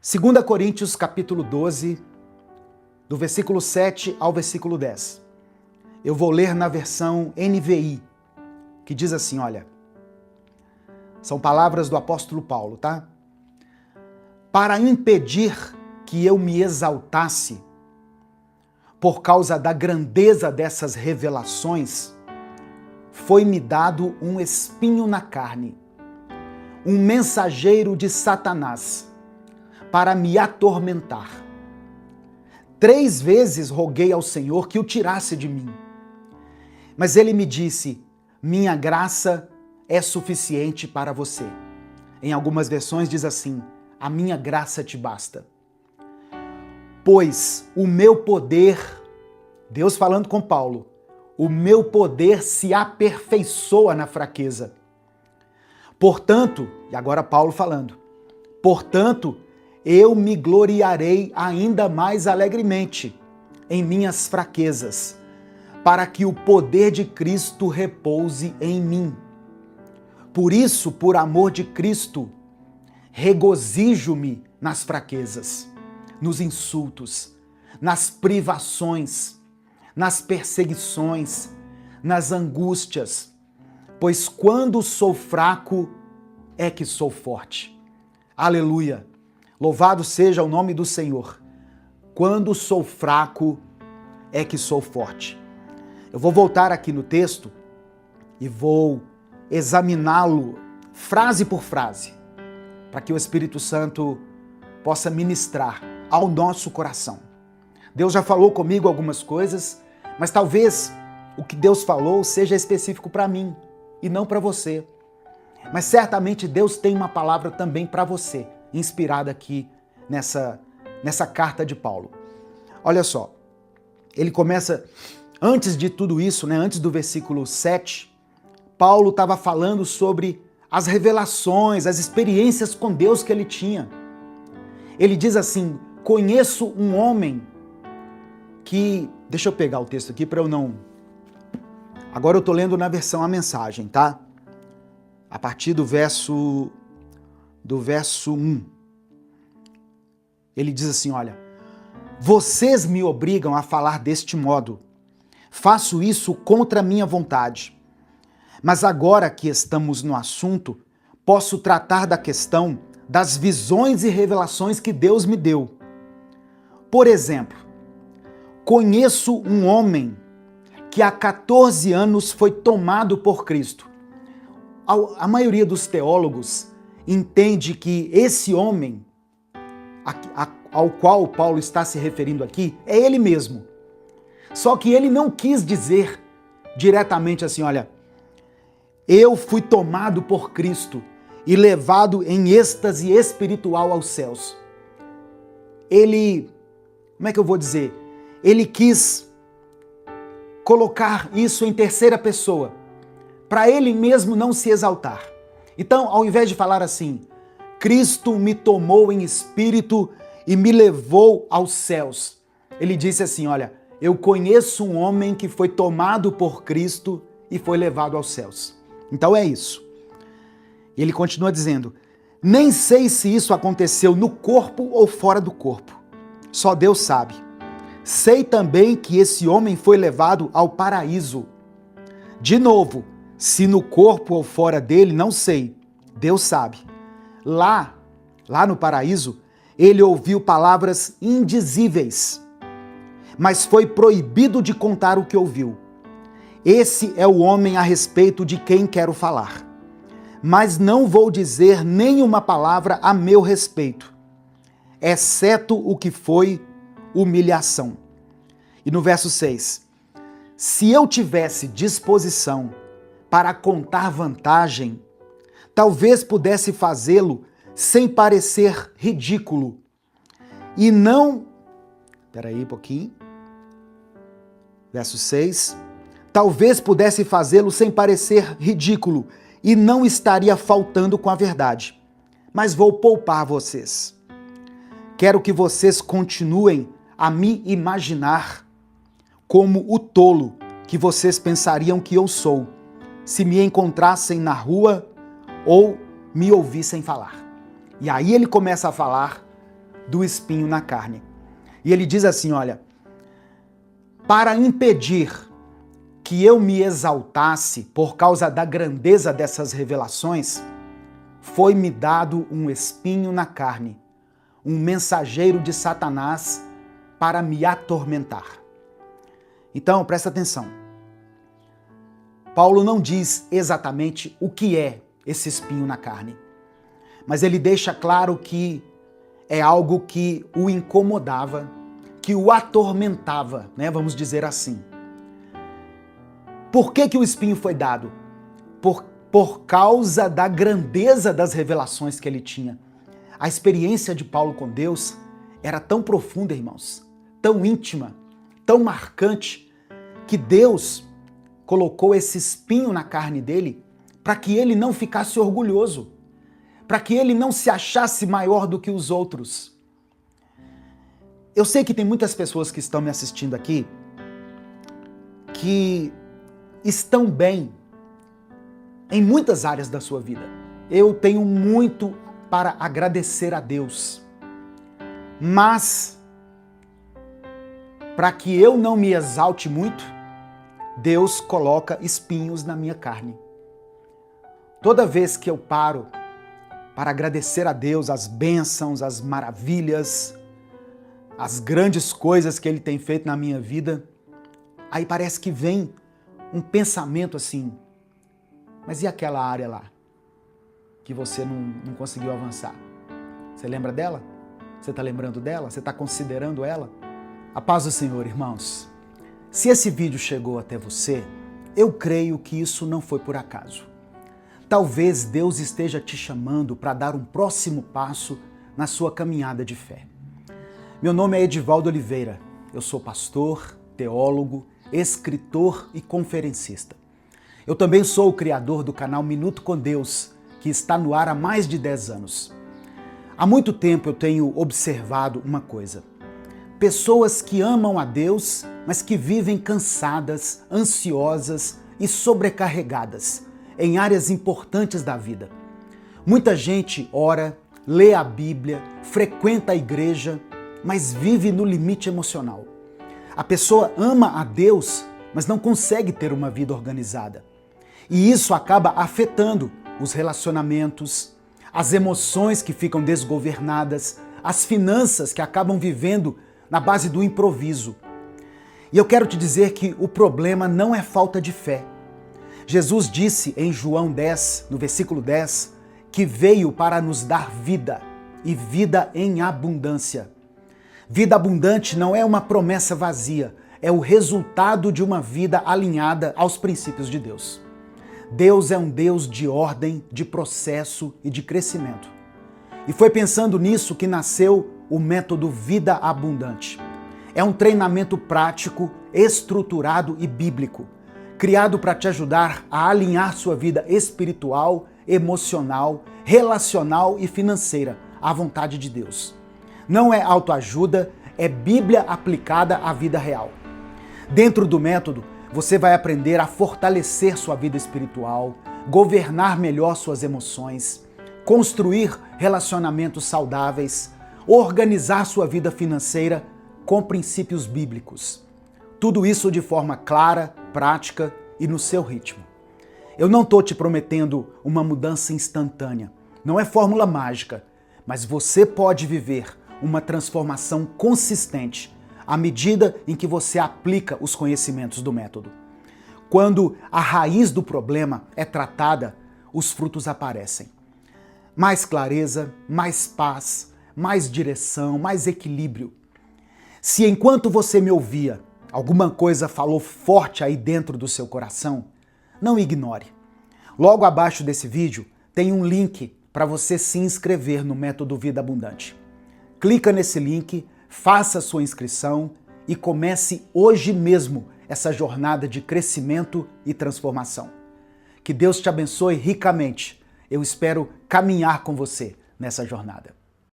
2 Coríntios capítulo 12, do versículo 7 ao versículo 10. Eu vou ler na versão NVI, que diz assim, olha, são palavras do apóstolo Paulo, tá? Para impedir que eu me exaltasse por causa da grandeza dessas revelações, foi-me dado um espinho na carne, um mensageiro de Satanás, para me atormentar. 3 vezes roguei ao Senhor que o tirasse de mim. Mas ele me disse, minha graça é suficiente para você. Em algumas versões diz assim, a minha graça te basta. Pois o meu poder, Deus falando com Paulo, o meu poder se aperfeiçoa na fraqueza. Portanto, e agora Paulo falando, portanto, eu me gloriarei ainda mais alegremente em minhas fraquezas, para que o poder de Cristo repouse em mim. Por isso, por amor de Cristo, regozijo-me nas fraquezas, nos insultos, nas privações, nas perseguições, nas angústias, pois quando sou fraco é que sou forte. Aleluia! Louvado seja o nome do Senhor. Quando sou fraco é que sou forte. Eu vou voltar aqui no texto e vou examiná-lo frase por frase, para que o Espírito Santo possa ministrar ao nosso coração. Deus já falou comigo algumas coisas, mas talvez o que Deus falou seja específico para mim e não para você. Mas certamente Deus tem uma palavra também para você, inspirada aqui nessa carta de Paulo. Olha só, ele começa, antes de tudo isso, antes do versículo 7, Paulo estava falando sobre as revelações, as experiências com Deus que ele tinha. Ele diz assim, conheço um homem que... Deixa eu pegar o texto aqui para eu não... Agora eu estou lendo na versão A Mensagem, tá? A partir do verso 1. Ele diz assim, olha, vocês me obrigam a falar deste modo. Faço isso contra a minha vontade. Mas agora que estamos no assunto, posso tratar da questão das visões e revelações que Deus me deu. Por exemplo, conheço um homem que há 14 anos foi tomado por Cristo. A maioria dos teólogos entende que esse homem ao qual Paulo está se referindo aqui é ele mesmo. Só que ele não quis dizer diretamente assim, olha, eu fui tomado por Cristo e levado em êxtase espiritual aos céus. Ele, como é que eu vou dizer? Ele quis colocar isso em terceira pessoa, para ele mesmo não se exaltar. Então, ao invés de falar assim, Cristo me tomou em espírito e me levou aos céus, ele disse assim, olha, eu conheço um homem que foi tomado por Cristo e foi levado aos céus. Então é isso. Ele continua dizendo, nem sei se isso aconteceu no corpo ou fora do corpo. Só Deus sabe. Sei também que esse homem foi levado ao paraíso. De novo, se no corpo ou fora dele, não sei. Deus sabe. Lá no paraíso, ele ouviu palavras indizíveis, mas foi proibido de contar o que ouviu. Esse é o homem a respeito de quem quero falar. Mas não vou dizer nenhuma palavra a meu respeito, exceto o que foi humilhação. E no verso 6, se eu tivesse disposição para contar vantagem, talvez pudesse fazê-lo sem parecer ridículo. E não... Espera aí um pouquinho. Verso 6. Talvez pudesse fazê-lo sem parecer ridículo e não estaria faltando com a verdade. Mas vou poupar vocês. Quero que vocês continuem a me imaginar como o tolo que vocês pensariam que eu sou, se me encontrassem na rua ou me ouvissem falar. E aí ele começa a falar do espinho na carne. E ele diz assim, olha, para impedir que eu me exaltasse por causa da grandeza dessas revelações, foi-me dado um espinho na carne, um mensageiro de Satanás para me atormentar. Então, presta atenção. Paulo não diz exatamente o que é esse espinho na carne, mas ele deixa claro que é algo que o incomodava, que o atormentava, né? Vamos dizer assim. Por que o espinho foi dado? Por causa da grandeza das revelações que ele tinha. A experiência de Paulo com Deus era tão profunda, irmãos, tão íntima, tão marcante, que Deus colocou esse espinho na carne dele para que ele não ficasse orgulhoso, para que ele não se achasse maior do que os outros. Eu sei que tem muitas pessoas que estão me assistindo aqui que estão bem em muitas áreas da sua vida. Eu tenho muito para agradecer a Deus, mas para que eu não me exalte muito, Deus coloca espinhos na minha carne. Toda vez que eu paro para agradecer a Deus as bênçãos, as maravilhas, as grandes coisas que Ele tem feito na minha vida, aí parece que vem um pensamento assim, mas e aquela área lá que você não conseguiu avançar? Você lembra dela? Você está lembrando dela? Você está considerando ela? A paz do Senhor, irmãos. Se esse vídeo chegou até você, eu creio que isso não foi por acaso. Talvez Deus esteja te chamando para dar um próximo passo na sua caminhada de fé. Meu nome é Edivaldo Oliveira, eu sou pastor, teólogo, escritor e conferencista. Eu também sou o criador do canal Minuto com Deus, que está no ar há mais de 10 anos. Há muito tempo eu tenho observado uma coisa. Pessoas que amam a Deus, mas que vivem cansadas, ansiosas e sobrecarregadas em áreas importantes da vida. Muita gente ora, lê a Bíblia, frequenta a igreja, mas vive no limite emocional. A pessoa ama a Deus, mas não consegue ter uma vida organizada. E isso acaba afetando os relacionamentos, as emoções que ficam desgovernadas, as finanças que acabam vivendo na base do improviso. E eu quero te dizer que o problema não é falta de fé. Jesus disse em João 10, no versículo 10, que veio para nos dar vida e vida em abundância. Vida abundante não é uma promessa vazia, é o resultado de uma vida alinhada aos princípios de Deus. Deus é um Deus de ordem, de processo e de crescimento. E foi pensando nisso que nasceu o método Vida Abundante. É um treinamento prático, estruturado e bíblico, criado para te ajudar a alinhar sua vida espiritual, emocional, relacional e financeira à vontade de Deus. Não é autoajuda, é Bíblia aplicada à vida real. Dentro do método, você vai aprender a fortalecer sua vida espiritual, governar melhor suas emoções, construir relacionamentos saudáveis, organizar sua vida financeira com princípios bíblicos. Tudo isso de forma clara, prática e no seu ritmo. Eu não estou te prometendo uma mudança instantânea, não é fórmula mágica, mas você pode viver uma transformação consistente à medida em que você aplica os conhecimentos do método. Quando a raiz do problema é tratada, os frutos aparecem. Mais clareza, mais paz, mais direção, mais equilíbrio. Se enquanto você me ouvia, alguma coisa falou forte aí dentro do seu coração, não ignore. Logo abaixo desse vídeo tem um link para você se inscrever no Método Vida Abundante. Clica nesse link, faça sua inscrição e comece hoje mesmo essa jornada de crescimento e transformação. Que Deus te abençoe ricamente. Eu espero caminhar com você nessa jornada.